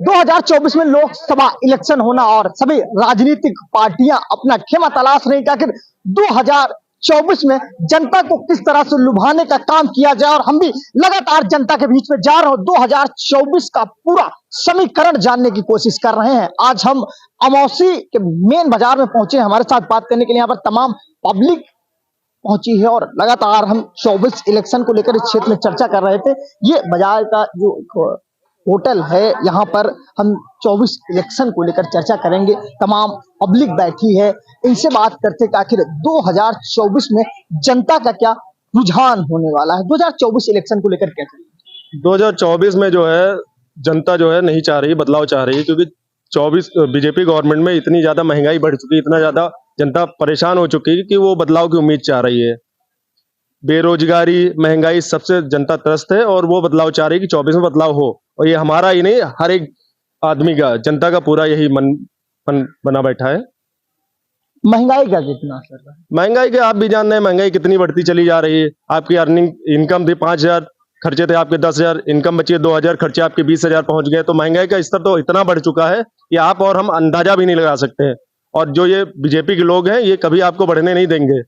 2024 में लोकसभा इलेक्शन होना और सभी राजनीतिक पार्टियां अपना खेमा तलाश रही कि आखिर 2024 में जनता को किस तरह से लुभाने का काम किया जाए। और हम भी लगातार जनता के बीच में जा रहे हैं, 2024 का पूरा समीकरण जानने की कोशिश कर रहे हैं। आज हम अमौसी के मेन बाजार में पहुंचे, हमारे साथ बात करने के लिए यहाँ पर तमाम पब्लिक पहुंची है और लगातार हम 24 इलेक्शन को लेकर इस क्षेत्र में चर्चा कर रहे थे। ये बाजार का जो होटल है, यहाँ पर हम 24 इलेक्शन को लेकर चर्चा करेंगे। तमाम पब्लिक बैठी है, इनसे बात करते कि आखिर 2024 में जनता का क्या रुझान होने वाला है। 2024 इलेक्शन को लेकर क्या करेंगे? 2024 में जो है जनता जो है नहीं चाह रही, बदलाव चाह रही है, क्योंकि 24 बीजेपी गवर्नमेंट में इतनी ज्यादा महंगाई बढ़ चुकी है, इतना ज्यादा जनता परेशान हो चुकी है कि वो बदलाव की उम्मीद चाह रही है। बेरोजगारी, महंगाई, सबसे जनता त्रस्त है और वो बदलाव चाह रही है कि 24 में बदलाव हो। और ये हमारा ही नहीं, हर एक आदमी का, जनता का पूरा यही मन बना बैठा है। महंगाई का कितना असर है? महंगाई के आप भी जान रहे हैं, महंगाई कितनी बढ़ती चली जा रही है। आपकी अर्निंग इनकम थी 5,000, खर्चे थे आपके 10,000, इनकम बची 2,000, खर्चे आपके 20,000 पहुंच गए। तो महंगाई का स्तर तो इतना बढ़ चुका है कि आप और हम अंदाजा भी नहीं लगा सकते हैं। और जो ये बीजेपी के लोग हैं, ये कभी आपको बढ़ने नहीं देंगे।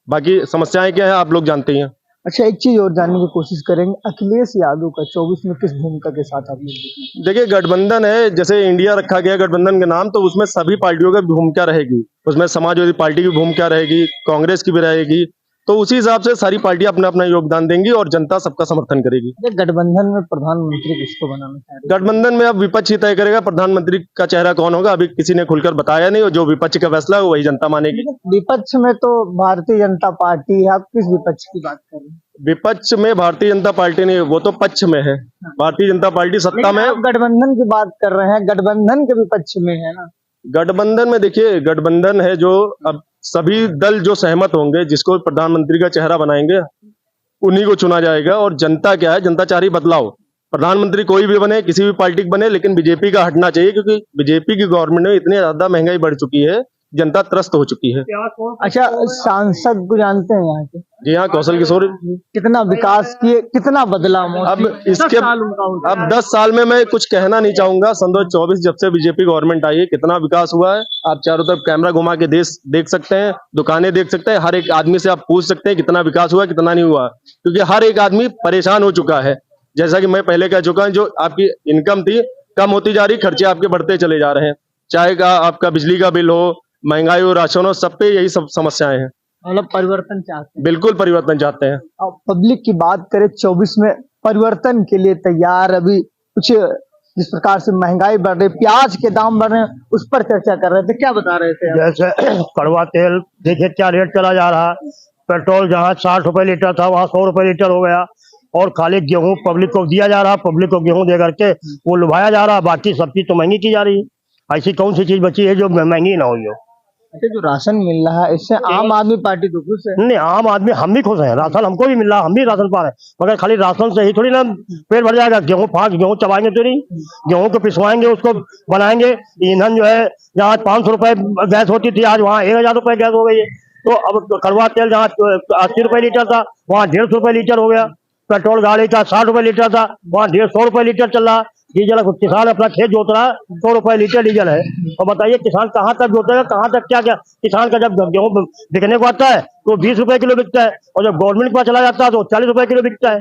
बाकी समस्याएं क्या है आप लोग जानते ही हैं। अच्छा, एक चीज और जानने की कोशिश करेंगे, अखिलेश यादव का 24 में किस भूमिका के साथ आप लोग देखिए, गठबंधन है, जैसे इंडिया रखा गया गठबंधन के नाम, तो उसमें सभी पार्टियों की भूमिका रहेगी। उसमें समाजवादी पार्टी की भूमिका रहेगी, कांग्रेस की भी रहेगी। तो उसी हिसाब से सारी पार्टियां अपना अपना योगदान देंगी और जनता सबका समर्थन करेगी। गठबंधन में प्रधानमंत्री किसको बनाना चाह रहे हैं? गठबंधन में अब विपक्ष ही तय करेगा प्रधानमंत्री का चेहरा कौन होगा। अभी किसी ने खुलकर बताया नहीं, और जो विपक्ष का फैसला है वही जनता मानेगी। विपक्ष में तो भारतीय जनता पार्टी है, आप किस विपक्ष की बात कर रहे हैं? विपक्ष में भारतीय जनता पार्टी नहीं, वो तो पक्ष में है। भारतीय जनता पार्टी सत्ता में। गठबंधन की बात कर रहे हैं, गठबंधन के विपक्ष में है ना। गठबंधन में देखिए, गठबंधन है जो अब सभी दल जो सहमत होंगे, जिसको प्रधानमंत्री का चेहरा बनाएंगे, उन्हीं को चुना जाएगा। और जनता क्या है, जनता चाह रही बदलाव। प्रधानमंत्री कोई भी बने, किसी भी पार्टी के बने, लेकिन बीजेपी का हटना चाहिए, क्योंकि बीजेपी की गवर्नमेंट में इतनी ज्यादा महंगाई बढ़ चुकी है, जनता त्रस्त हो चुकी है। अच्छा, सांसद को जानते हैं यहाँ के? जी हाँ, कौशल किशोर। कितना विकास किए, कितना बदला? अब इसके अब 10 साल में मैं कुछ कहना नहीं चाहूंगा। सन 2024 जब से बीजेपी गवर्नमेंट आई है, कितना विकास हुआ है आप चारों तरफ कैमरा घुमा के देख सकते हैं, दुकानें देख सकते हैं, हर एक आदमी से आप पूछ सकते हैं कितना विकास हुआ, कितना नहीं हुआ। क्योंकि हर एक आदमी परेशान हो चुका है। जैसा कि मैं पहले कह चुका हूँ, जो आपकी इनकम थी कम होती जा रही, खर्चे आपके बढ़ते चले जा रहे हैं। चाहे का आपका बिजली का बिल हो, महंगाई हो, राशन हो, सब पे यही सब समस्याएं हैं। मतलब परिवर्तन चाहते हैं? बिल्कुल परिवर्तन चाहते हैं। अब पब्लिक की बात करें, 24 में परिवर्तन के लिए तैयार। अभी कुछ जिस प्रकार से महंगाई बढ़ रही, प्याज के दाम बढ़ रहे हैं, उस पर चर्चा कर रहे थे, क्या बता रहे थे? जैसे कड़वा तेल देखिए क्या रेट चला जा रहा है। पेट्रोल जहाँ 60 रुपए लीटर था, वहाँ 100 रुपए लीटर हो गया। और खाली गेहूं पब्लिक को दिया जा रहा है, पब्लिक को गेहूं दे करके वो लुभाया जा रहा है। बाकी सब चीज तो महंगी की जा रही है। ऐसी कौन सी चीज बची है जो महंगी ना हुई हो? अच्छा, जो राशन मिल रहा है, इससे आम आदमी पार्टी तो खुश है? नहीं, आम आदमी हम भी खुश हैं, राशन हमको भी मिल रहा, हम भी राशन पा रहे हैं। मगर खाली राशन से ही थोड़ी ना पेट भर जाएगा। गेहूं चबाएंगे तो नहीं, गेहूं को पिसवाएंगे, उसको बनाएंगे। ईंधन जो है, जहाँ 500 रुपए गैस होती थी, आज वहाँ 1,000 रुपए गैस हो गई है। तो अब कड़वा तेल जहाँ 80 रुपए लीटर था, वहाँ 150 रुपए लीटर हो गया। पेट्रोल गाड़ी का 60 रुपए लीटर था, वहाँ 150 रुपए लीटर चल रहा। डीजल, किसान अपना खेत जोत रहा है, 100 रुपए लीटर डीजल है। और बताइए किसान कहाँ तक जोतेगा, कहाँ तक क्या क्या? किसान का जब गेहूं बिकने को आता है तो 20 रुपए किलो बिकता है, और जब गवर्नमेंट के पास चला जाता है तो 40 रुपए किलो बिकता है।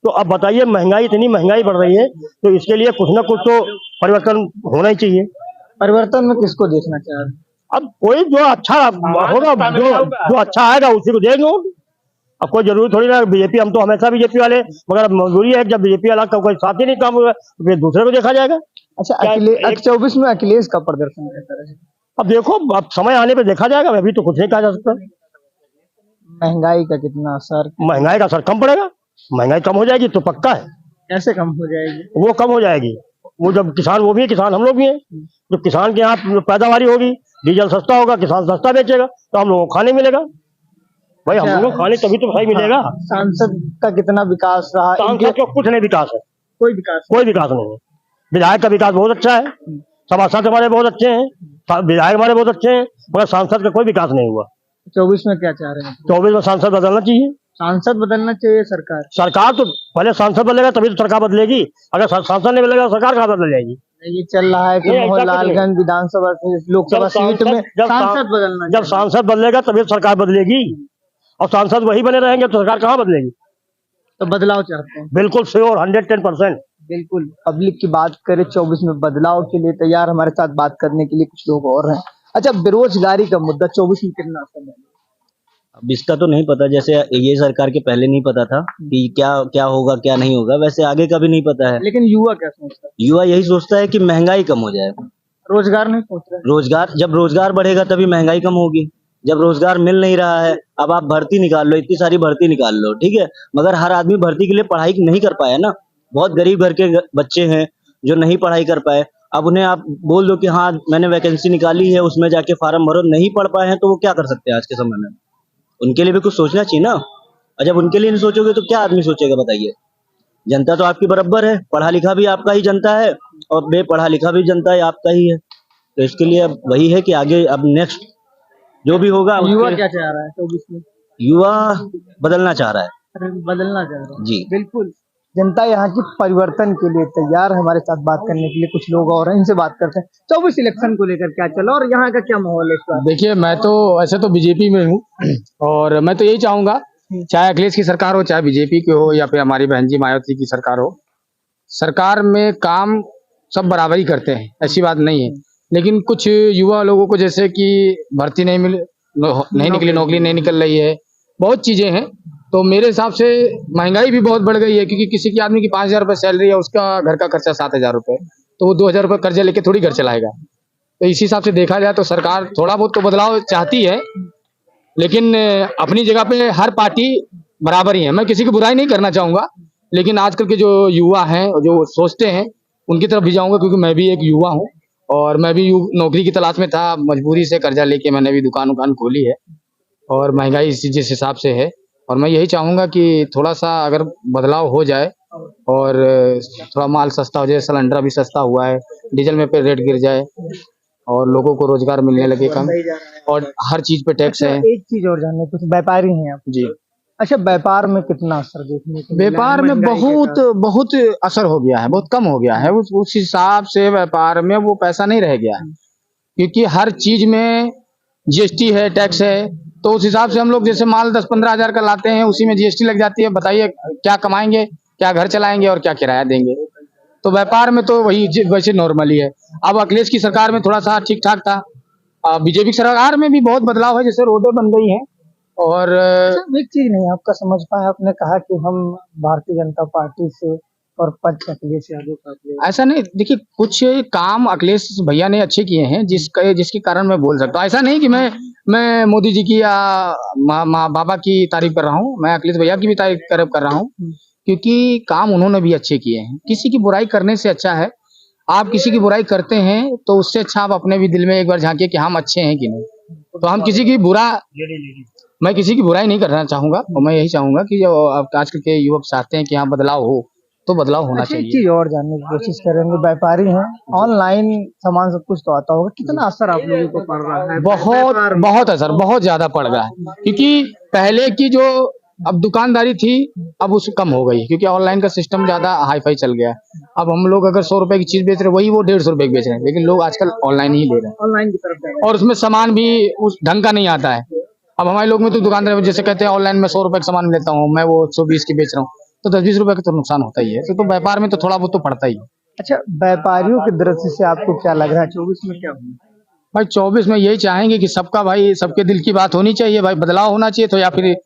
तो अब बताइए, महंगाई, इतनी महंगाई बढ़ रही है, तो इसके लिए कुछ ना कुछ तो परिवर्तन होना ही चाहिए। परिवर्तन में किसको देखना चाह रहे हैं? अब कोई जो अच्छा होगा, जो अच्छा आएगा उसी को देंगे। अब कोई जरूरी थोड़ी ना बीजेपी, हम तो हमेशा बीजेपी वाले, मगर मजबूरी है, जब बीजेपी वाला का कोई साथ ही नहीं काम होगा तो फिर दूसरे को देखा जाएगा। अच्छा, 24 में अखिलेश का प्रदर्शन कैसा रहेगा? अब देखो, अब समय आने पे देखा जाएगा, अभी तो कुछ नहीं कहा जा सकता। महंगाई का कितना असर? महंगाई का असर कम पड़ेगा। महंगाई कम हो जाएगी तो पक्का है। कैसे कम हो जाएगी? वो कम हो जाएगी, वो जब किसान, वो भी है किसान, हम लोग भी हैं। जब किसान के यहाँ पैदावारी होगी, डीजल सस्ता होगा, किसान सस्ता बेचेगा, तो हम लोगों को खाने मिलेगा। भाई हम लोगों को खाने तभी तो भाई मिलेगा। सांसद का कितना विकास रहा? सांसद का कुछ नहीं विकास है, कोई विकास नहीं है। विधायक का विकास बहुत अच्छा है, सभासद हमारे बहुत अच्छे हैं, विधायक हमारे बहुत अच्छे हैं, मगर सांसद का कोई विकास नहीं हुआ। 24 में क्या चाह रहे हैं? 24 में सांसद बदलना चाहिए। सांसद बदलना चाहिए। सरकार तो पहले सांसद बदलेगा तभी तो सरकार बदलेगी। अगर सांसद नहीं बदलेगा सरकार कहाँ बदल जाएगी? ये चल रहा है कि नहीं, ऐसा कुछ मोहनलालगंज विधानसभा लोकसभा सीट में सांसद बदलना जब सांसद बदलेगा तभी सरकार बदलेगी, और सांसद वही बने रहेंगे तो सरकार कहाँ बदलेगी। तो बदलाव चाहते हैं। बिल्कुल श्योर 110%। बिल्कुल पब्लिक की बात करें 24 में बदलाव के लिए तैयार हमारे साथ बात करने के लिए कुछ लोग और हैं। अच्छा, बेरोजगारी का मुद्दा 24 में कितना असर डालेगा? अब इसका तो नहीं पता, जैसे ये सरकार के पहले नहीं पता था कि क्या क्या होगा क्या नहीं होगा, वैसे आगे का भी नहीं पता है। लेकिन युवा क्या सोचता है? युवा यही सोचता है कि महंगाई कम हो जाए। रोजगार नहीं सोच रहे। रोजगार, जब रोजगार बढ़ेगा तभी महंगाई कम होगी। जब रोजगार मिल नहीं रहा है, अब आप भर्ती निकाल लो, इतनी सारी भर्ती निकाल लो, ठीक है, मगर हर आदमी भर्ती के लिए पढ़ाई नहीं कर पाया ना। बहुत गरीब घर के बच्चे हैं जो नहीं पढ़ाई कर पाए। अब उन्हें आप बोल दो कि हाँ मैंने वैकेंसी निकाली है, उसमें जाके फार्म भरो, नहीं पढ़ पाए हैं, तो वो क्या कर सकते हैं आज के समय में। उनके लिए भी कुछ सोचना चाहिए ना। और जब उनके लिए नहीं सोचोगे तो क्या आदमी सोचेगा बताइए। जनता तो आपकी बराबर है, पढ़ा लिखा भी आपका ही जनता है और बेपढ़ा लिखा भी जनता है आपका ही है। तो इसके लिए अब वही है कि आगे अब नेक्स्ट जो भी होगा युवा क्या चाह रहा है 24 में? युवा बदलना चाह रहा है बदलना चाह रहा है जी। बिल्कुल, जनता यहाँ की परिवर्तन के लिए तैयार है। हमारे साथ बात करने के लिए कुछ लोग और हैं, इनसे बात करते हैं। 24 इलेक्शन को लेकर क्या चला और यहाँ का क्या माहौल है इस बार? देखिए, मैं तो ऐसे तो बीजेपी में हूँ और मैं तो यही चाहूंगा, चाहे अखिलेश की सरकार हो, चाहे बीजेपी की हो, या फिर हमारी बहन जी मायावती की सरकार हो, सरकार में काम सब बराबर ही करते हैं, ऐसी बात नहीं है। लेकिन कुछ युवा लोगों को जैसे कि भर्ती नहीं निकली, नौकरी नहीं निकल रही है, बहुत चीजें हैं। तो मेरे हिसाब से महंगाई भी बहुत बढ़ गई है, क्योंकि किसी की आदमी की 5,000 रुपये सैलरी है, उसका घर का खर्चा 7,000 रुपये, तो वो 2,000 रुपये कर्जा लेके थोड़ी घर चलाएगा। तो इसी हिसाब से देखा जाए तो सरकार थोड़ा बहुत तो बदलाव चाहती है, लेकिन अपनी जगह पे हर पार्टी बराबर ही है। मैं किसी की बुराई नहीं करना चाहूंगा, लेकिन आजकल के जो युवा हैं जो सोचते हैं उनकी तरफ भी जाऊंगा, क्योंकि मैं भी एक युवा हूं और मैं भी नौकरी की तलाश में था। मजबूरी से कर्जा लेके मैंने भी दुकान खोली है और महंगाई जिस हिसाब से है, और मैं यही चाहूंगा कि थोड़ा सा अगर बदलाव हो जाए और थोड़ा माल सस्ता हो जाए, सिलेंडर भी सस्ता हुआ है, डीजल में पे रेट गिर जाए और लोगों को रोजगार मिलने लगे कम, और हर चीज पे टैक्स है। एक चीज और जानने, कुछ व्यापारी हैं आप जी। अच्छा, व्यापार में कितना असर देखने को मिला है? व्यापार में बहुत असर हो गया है, बहुत कम हो गया है। उस हिसाब से व्यापार में वो पैसा नहीं रह गया है, क्योंकि हर चीज में जीएसटी है, टैक्स है। तो उस हिसाब से हम लोग जैसे माल 10-15 हजार का लाते हैं, उसी में जीएसटी लग जाती है। बताइए क्या कमाएंगे, क्या घर चलाएंगे और क्या किराया देंगे। तो व्यापार में तो वही वैसे नॉर्मली है। अब अखिलेश की सरकार में थोड़ा सा ठीक ठाक था, बीजेपी की सरकार में भी बहुत बदलाव है, जैसे रोडें बन गई हैं। और एक चीज नहीं आपका समझ पाया, आपने कहा कि हम भारतीय जनता पार्टी से और पद अखिलेश यादव का, ऐसा नहीं। देखिए, कुछ काम अखिलेश भैया ने अच्छे किए हैं जिसके कारण मैं बोल सकता हूँ। ऐसा नहीं कि मैं मोदी जी की या बाबा की तारीफ कर रहा हूँ, मैं अखिलेश भैया की भी तारीफ कर रहा हूँ, क्योंकि काम उन्होंने भी अच्छे किए हैं। किसी की बुराई करने से अच्छा है आप किसी की बुराई करते हैं, तो उससे अच्छा आप अपने भी दिल में एक बार झांकिए कि हम अच्छे हैं कि नहीं। तो हम मैं किसी की बुराई नहीं करना चाहूंगा, और मैं यही चाहूंगा कि जो आजकल के युवक चाहते हैं कि यहाँ बदलाव हो, तो बदलाव होना चाहिए। चीज और जानने की कोशिश करेंगे, व्यापारी हैं, ऑनलाइन सामान सब कुछ तो आता होगा, कितना असर आप लोगों को पड़ रहा है? बहुत असर, बहुत ज्यादा पड़ रहा है, क्योंकि पहले की जो अब दुकानदारी थी अब उससे कम हो गई, क्योंकि ऑनलाइन का सिस्टम ज्यादा हाई फाई चल गया। अब हम लोग अगर 100 रुपए की चीज बेच रहे हैं, वही वो 150 रुपए की बेच रहे हैं, लेकिन लोग आजकल ऑनलाइन ही ले रहे हैं, ऑनलाइन की तरफ। और उसमें सामान भी उस ढंग का नहीं आता है। अब हमारे लोग में तो दुकानदार जैसे कहते हैं ऑनलाइन में 100 रुपए का सामान लेता हूँ, मैं वो 120 की बेच रहा हूँ, तो 10-20 रुपए का तो नुकसान होता ही है। तो व्यापार में तो थोड़ा बहुत तो पड़ता ही है। अच्छा, व्यापारियों की दृष्टि से आपको क्या लग रहा है 24 में क्या होगा? भाई 24 में यही चाहेंगे कि सबका भाई सबके दिल की बात होनी चाहिए, भाई बदलाव होना चाहिए। तो या फिर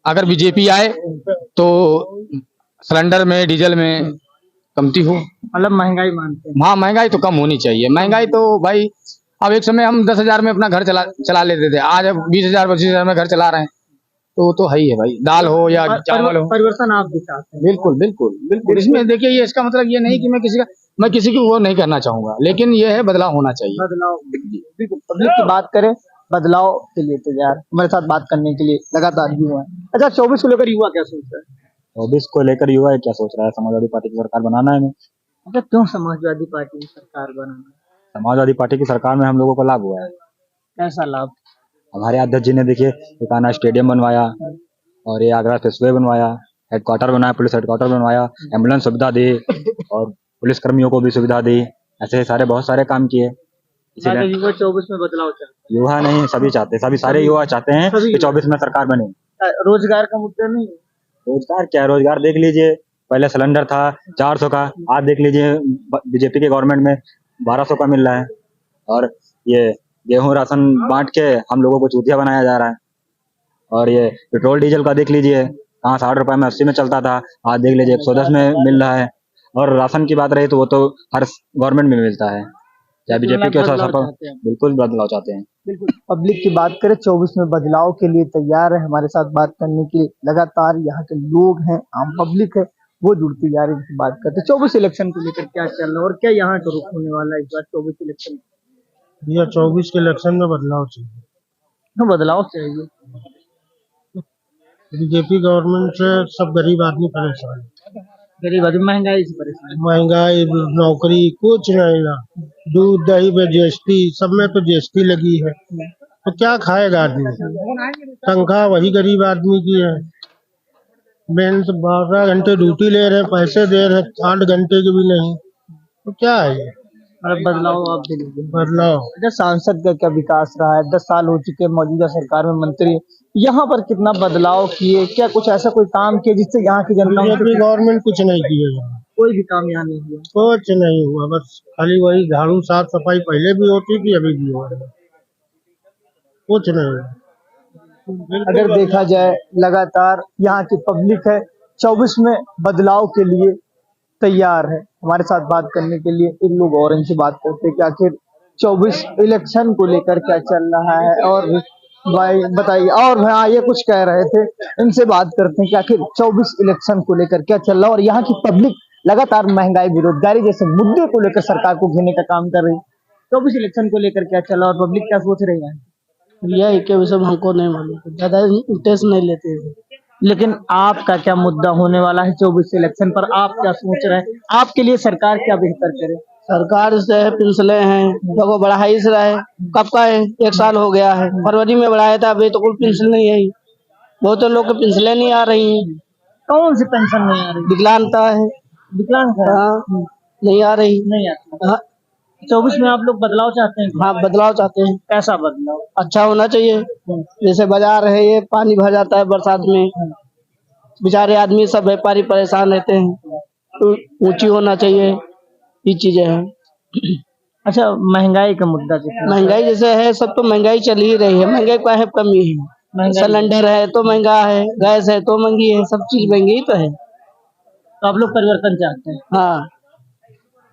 अगर बीजेपी आए तो सिलेंडर में, डीजल में कमती हो, मतलब महंगाई मानते हैं। हाँ, महंगाई तो कम होनी चाहिए। महंगाई तो भाई अब एक समय हम 10,000 में अपना घर चला लेते थे, आज अब 20,000 25,000 में घर चला रहे हैं, तो वो तो है ही है भाई। दाल हो या चावल हो, परिवर्तन आप भी चाहते हैं? बिल्कुल बिल्कुल बिल्कुल। इसमें देखिए, ये इसका मतलब ये नहीं कि मैं किसी की वो नहीं करना चाहूंगा, लेकिन ये है बदलाव होना चाहिए। बदलाव पब्लिक की बात करें, बदलाव के लिए तैयार हमारे साथ बात करने के लिए लगातार युवा है। अच्छा, 24 को लेकर युवा क्या सोच रहा है? 24 को लेकर युवा क्या सोच रहा है? समाजवादी पार्टी की सरकार बनाना है। अच्छा, क्यों समाजवादी पार्टी की सरकार बनाना? समाजवादी पार्टी की सरकार में हम लोगों को लाभ हुआ है। कैसा लाभ? हमारे अध्यक्ष जी ने देखिए एकाना स्टेडियम बनवाया, और ये आगरा एक्सप्रेसवे बनवाया, हेडक्वार्टर बनाया, पुलिस हेडक्वार्टर बनवाया, एम्बुलेंस सुविधा दी और पुलिस कर्मियों को भी सुविधा दी। ऐसे सारे बहुत सारे काम किए। इसीलिए युवा 24 में बदलाव चाहते युवा नहीं, सभी चाहते, सभी सारे युवा चाहते हैं सभी कि 24 में सरकार बने। हैं। रोजगार का मुद्दा नहीं है। रोजगार क्या, रोजगार देख लीजिए, पहले सिलेंडर था 400 का, आज देख लीजिए बीजेपी के गवर्नमेंट में 1200 का मिल रहा है। और ये गेहूं राशन बांट के हम लोगों को चूतिया बनाया जा रहा है। और ये पेट्रोल डीजल का देख लीजिए, कहाँ 60 रुपए में 80 में चलता था, आज देख लीजिए 110 में मिल रहा है। और राशन की बात रही तो वो तो हर गवर्नमेंट में मिलता है, चाहे बीजेपी के साथ। बिल्कुल बदलाव चाहते हैं। बिल्कुल। पब्लिक की बात करें 24 में बदलाव के लिए तैयार है। हमारे साथ बात करने के लिए लगातार यहाँ के लोग हैं, आम पब्लिक है, वो जुड़ती जा रही है। बात करते 24 इलेक्शन को लेकर क्या चल रहा है और क्या यहाँ का रुख होने वाला है इस बार 24 इलेक्शन? भैया 24 के इलेक्शन में बदलाव चाहिए। में बदलाव चाहिए। बीजेपी गवर्नमेंट से सब गरीब आदमी परेशान है। गरीब आदमी महंगाई से परेशान है। महंगाई, नौकरी कुछ नहीं ना, दूध दही पे जीएसटी, सब में तो जीएसटी लगी है, तो क्या खाएगा आदमी? तनख्वाह वही गरीब आदमी की है। मेहनत 12 घंटे ड्यूटी ले रहे हैं, पैसे दे रहे हैं 8 घंटे के भी नहीं, तो क्या है ये? मतलब बदलाव आप दिल्ली बदलाव अच्छा, सांसद का क्या विकास रहा है? 10 साल हो चुके हैं, मौजूदा सरकार में मंत्री हैं। यहाँ पर कितना बदलाव किए? क्या कुछ ऐसा कोई काम किया जिससे यहाँ की जनता बीजेपी गवर्नमेंट कुछ नहीं किए यहाँ, कोई भी काम यहाँ नहीं हुआ? कुछ नहीं हुआ, बस खाली वही झाड़ू साफ सफाई पहले भी होती थी, अभी भी हो रही है, कुछ नहीं हुआ। अगर देखा जाए लगातार यहाँ की पब्लिक है 24 में बदलाव के लिए तैयार है। हमारे साथ बात करने के लिए इन लोग और इनसे बात करते हैं कि आखिर 24 इलेक्शन को लेकर क्या चल रहा है। और भाई बताइए, और हाँ ये कुछ कह रहे थे, इनसे बात करते हैं कि आखिर 24 इलेक्शन को लेकर क्या चल रहा है और यहाँ की पब्लिक लगातार महंगाई, बेरोजगारी जैसे मुद्दे को लेकर सरकार को घेरने का काम कर रही है। 24 इलेक्शन को लेकर क्या चल रहा है और पब्लिक क्या सोच रही है? यह के विषय में हमको नहीं मालूम, ज्यादा इंटरेस्ट नहीं लेते हैं। लेकिन आपका क्या मुद्दा होने वाला है 24 इलेक्शन पर? आप क्या सोच रहे हैं? आपके लिए सरकार क्या बेहतर करे? सरकार से पिछले हैं लोगों बढ़ाई से रहे, कब का है? 1 साल हो गया है, फरवरी में बढ़ाया था, अभी तो कोई पेंशन नहीं है। बहुत लोग की पेंशनें नहीं आ रही हैं। कौन सी पेंशन नहीं आ रही? विकलांगता है, विकलांग है? हाँ नहीं आ रही। नहीं आती। हाँ 24 में आप लोग बदलाव चाहते हैं? हाँ बदलाव चाहते हैं। कैसा बदलाव? अच्छा होना चाहिए, जैसे बाजार है ये पानी भर जाता है बरसात में, बेचारे आदमी सब व्यापारी परेशान रहते हैं, तो ऊंची होना चाहिए, ये चीजें हैं। अच्छा, महंगाई का मुद्दा कितना? महंगाई जैसे है, सब तो महंगाई चल ही रही है, महंगाई का है कमी है। सिलेंडर है तो महंगा है, गैस है तो महंगी है, सब चीज महंगी तो है। तो आप लोग परिवर्तन चाहते हैं? हाँ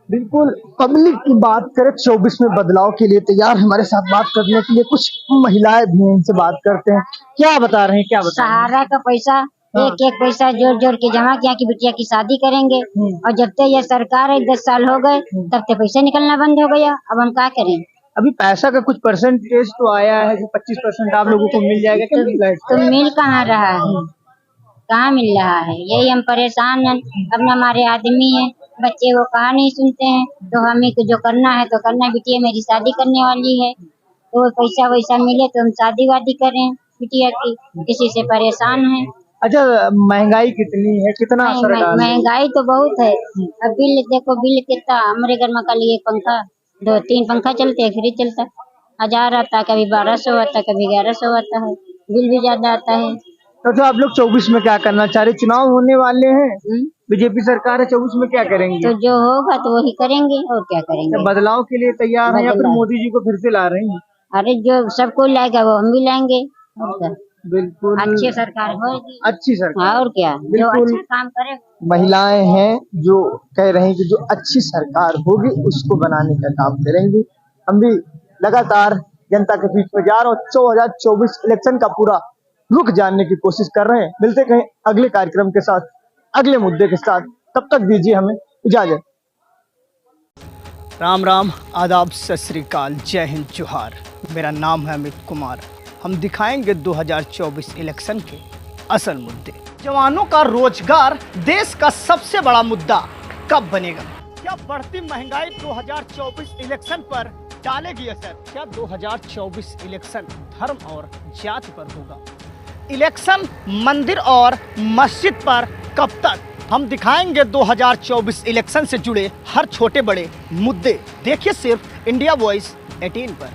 बिल्कुल। पब्लिक की बात करें 24 में बदलाव के लिए तैयार। हमारे साथ बात करने के लिए कुछ महिलाएं भी हैं, इनसे बात करते हैं। क्या बता रहे हैं, क्या बता रहे हैं? सहारा का पैसा एक एक पैसा जोड़ जोड़ के जमा किया कि बिटिया की शादी करेंगे, और जब तक यह सरकार है 10 साल हो गए तब तक पैसा निकलना बंद हो गया। अब हम क्या करें? अभी पैसा का कुछ परसेंटेज तो आया है कि 25% आप लोगों को मिल जाएगा, क्या मिल जाएगा? तो मिल कहाँ रहा है, कहाँ मिल रहा है? यही हम परेशान हैं। अब हमारे आदमी है, बच्चे वो कहा नहीं सुनते हैं, तो हमें को जो करना है तो करना। बिटिया मेरी शादी करने वाली है, तो पैसा वैसा मिले तो हम शादी वादी करें बिटिया की, किसी से परेशान है। अच्छा, महंगाई कितनी है, कितना असर डाल रही है? महंगाई तो बहुत है। अब बिल देखो, बिल कितना। हमारे घर में कल ये पंखा 2-3 पंखा चलते हैं, फ्रिज चलता, 1000 आता, कभी 1200 आता, कभी 1100 आता है, बिल भी ज्यादा आता है। तो आप लोग 24 में क्या करना चाह रहे? चुनाव होने वाले हैं, बीजेपी सरकार है, 24 में क्या करेंगे? तो जो होगा तो वही करेंगे, और क्या करेंगे? बदलाव के लिए तैयार है या फिर मोदी जी को फिर से ला रहे हैं? अरे जो सबको लाएगा वो हम भी लाएंगे, और क्या? बिल्कुल, अच्छी सरकार होगी, अच्छी सरकार। और क्या, जो बिल्कुल। अच्छा काम करे। महिलाएं हैं जो कह रही हैं कि जो अच्छी सरकार होगी उसको बनाने का काम करेंगी। हम भी लगातार जनता के बीच में जा रहे हैं, 2024 इलेक्शन का पूरा रुख जानने की कोशिश कर रहे हैं। मिलते कहीं अगले कार्यक्रम के साथ, अगले मुद्दे के साथ, तब तक दीजिए हमें इजाजत। राम राम, आदाब, सत श्री अकाल, जय हिंद, जोहार। मेरा नाम है अमित कुमार। हम दिखाएंगे 2024 इलेक्शन के असल मुद्दे। जवानों का रोजगार देश का सबसे बड़ा मुद्दा कब बनेगा? क्या बढ़ती महंगाई 2024 इलेक्शन पर डालेगी असर? क्या 2024 इलेक्शन धर्म और जाति पर होगा? इलेक्शन मंदिर और मस्जिद पर कब तक हम दिखाएंगे 2024 इलेक्शन से जुड़े हर छोटे बड़े मुद्दे। देखिए सिर्फ इंडिया वॉइस 18 पर।